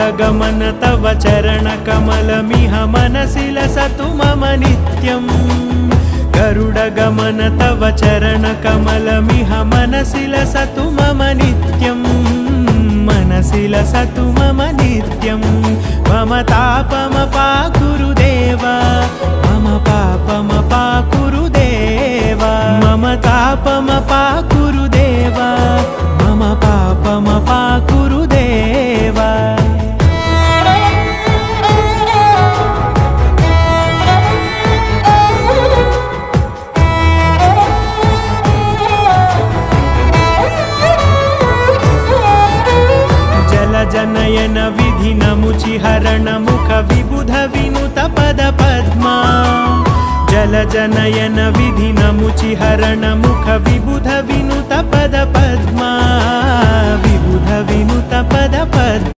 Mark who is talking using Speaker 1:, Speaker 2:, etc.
Speaker 1: गरुडगमन तव चरणकमलमिह मनसि लसतु मम नित्यम् गरुडगमन तव चरणकमलमिह मनसि लसतु मम नित्यम् मनसि लसतु मम नित्यम् मम तापमपाकुरुदेव मम पापमपाकुरुदेव मम तापमपाकुरुदेव मम पापमपाकुरुदेव जनयन विधिनमुचिहरण मुख विबुध विनुत पद पद्मा जलजनयन विधिनमुचिहरण मुख विबुध विनुत पद पद्मा विबुध विनुत पद पद्मा